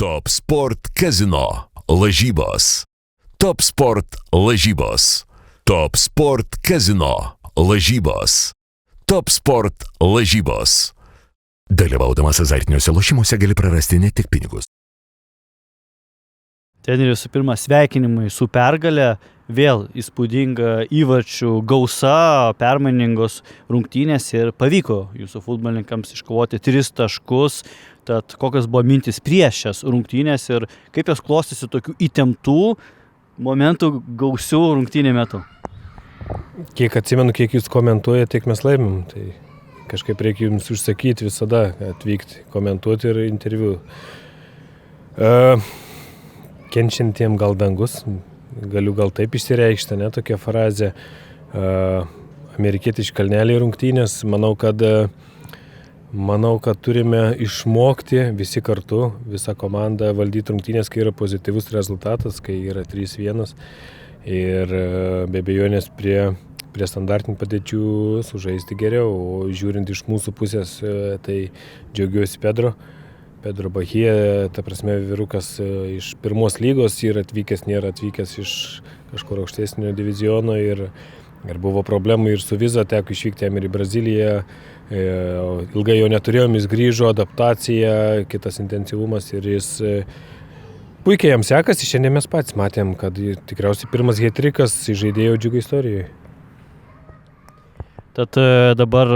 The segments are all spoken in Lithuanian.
Top Sport Casino lažybos. Top Sport lažybos. Top Sport Casino lažybos. Top Sport lažybos. Dalyvaudamas azartiniuose lošimuose gali prarasti ne tik pinigus. Treneri, visų pirma, sveikinimai su pergale, vėl įspūdinga įvarčių gausa, permainingos rungtynės ir pavyko jūsų futbolininkams iškovoti 3 taškus. Tad kokios buvo mintis prieš šias rungtynės ir kaip jos klostysi tokių įtemptų momentų gausių rungtynių metu? Kiek atsimenu, kiek jūs komentuojate, tiek mes laimim. Tai kažkaip reikia jums užsakyti visada atvykti, komentuoti ir interviu. Kenčiantiem gal dangus, galiu gal taip išsireikšti, ne tokia frazė. Amerikietiški kalneliai rungtynės, manau, kad turime išmokti visi kartu, visa komanda valdyti rungtynės, kai yra pozityvus rezultatas, kai yra 3-1 ir be abejonės prie standartinių padėčių sužaisti geriau. O žiūrint iš mūsų pusės, tai džiaugiuosi Pedro Bahija, ta prasme vyrukas iš pirmos lygos yra atvykęs, nėra atvykęs iš kažkur aukštesnio diviziono ir buvo problemų ir su viza, teko išvykti jam ir į Braziliją. Ilgai jo neturėjom, jis grįžo, adaptacija, kitas intensyvumas ir jis puikiai jam sekasi. Šiandien mes patys matėm, kad tikriausiai pirmas hat-trikas žaidėjo Džiugo istorijoje. Tad dabar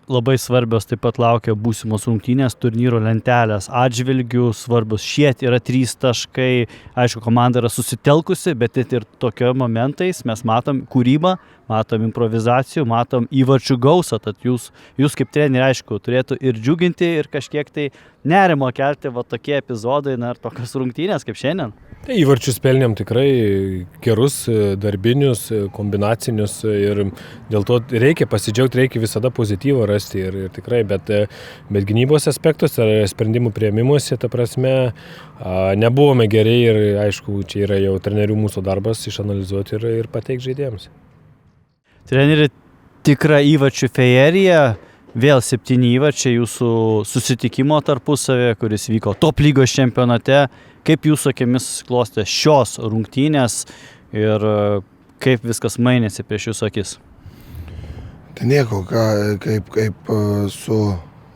labai svarbios taip pat laukia būsimos rungtynės turnyro lentelės atžvilgių, svarbus šie yra 3 taškai, aišku, komanda yra susitelkusi, bet ir tokio momentais mes matom kūrybą, matom improvizacijų, matom įvarčių gausą, tad jūs kaip treneri, aišku, turėtų ir džiuginti, ir kažkiek tai nerimo kelti va tokie epizodai, ir tokios rungtynės kaip šiandien. Tai įvarčius pelnėm tikrai gerus, darbinius, kombinacinius ir dėl to reikia pasidžiaugti, reikia visada pozityvo rasti ir tikrai, bet gynybos aspektus ar sprendimų priėmimuose, ta prasme, nebuvome geri ir aišku, čia yra jau trenerių mūsų darbas išanalizuoti ir pateikti žaidėjams. Treneri, tikra įvarčių fejerija, vėl 7 įvarčiai jūsų susitikimo tarpusavėje, kuris vyko top lygos čempionate. Kaip jūsų akimis klostė šios rungtynės ir kaip viskas mainėsi prieš jūsų akis? Tai nieko, kaip su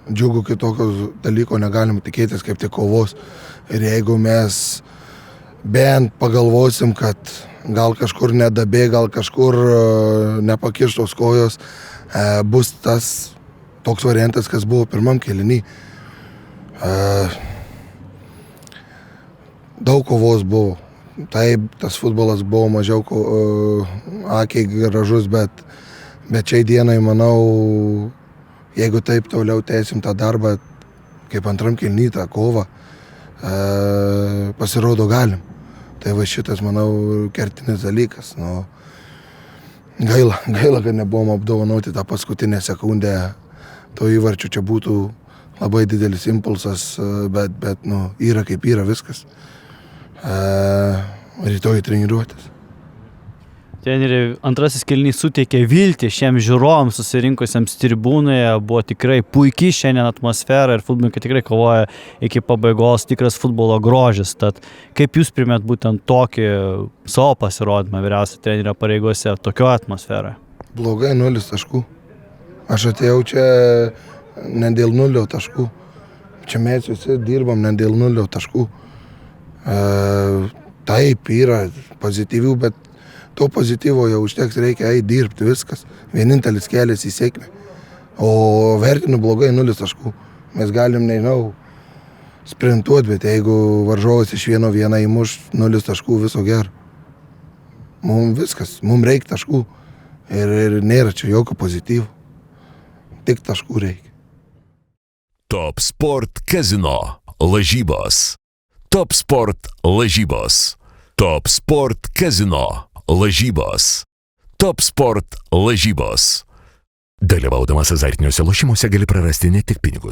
Džiugu kitokios dalyko negalim tikėtis, kaip tik kovos. Ir jeigu mes bent pagalvosim, kad gal kažkur nedabė, gal kažkur nepakištos kojos, bus tas toks variantas, kas buvo pirmam kėliny. Daug kovos buvo. Taip, tas futbolas buvo mažiau akiai gražus, bet šiai dienai, manau, jeigu taip toliau tęsim tą darbą, kaip antram kėliny tą kovą, pasirodo galim. Tai va šitas, manau, kertinis dalykas. Gaila, kad nebuvom apdovanoti tą paskutinę sekundę. To įvarčių čia būtų labai didelis impulsas, bet yra kaip yra viskas. Rytoj treniruotis. Treneri, antrasis kėlinys suteikė viltį šiems žiūrovams susirinkusiems tribūnoje, buvo tikrai puikiai šiandien atmosfera ir futbolininkai tikrai kovoja iki pabaigos, tikras futbolo grožis. Tad kaip jūs primėt būtent tokį savo pasirodymą vyriausio trenerio pareigose, tokio atmosferoje? Blogai 0 taškų. Aš atėjau čia ne dėl 0 taškų. Čia mes visi dirbam ne dėl 0 taškų. Taip, yra pozityvių, bet to pozityvo jau užteks, reikia dirbti viskas. Vienintelis kelias į sėkmę. O vertinu blogai 0 taškų. Mes galim, nežinau, sprintuoti, bet jeigu varžovas iš 1-1 įmuš 0 taškų, viso gero. Mums viskas, mums reikia taškų. Ir nėra čia jokio pozityvo. Tik taškų reikia. Top Sport Casino lažybos. Top Sport lažybos. Top Sport Casino lažybos. Top Sport lažybos. Dalyvaudamas azartiniuose lošimuose gali prarasti ne tik pinigus.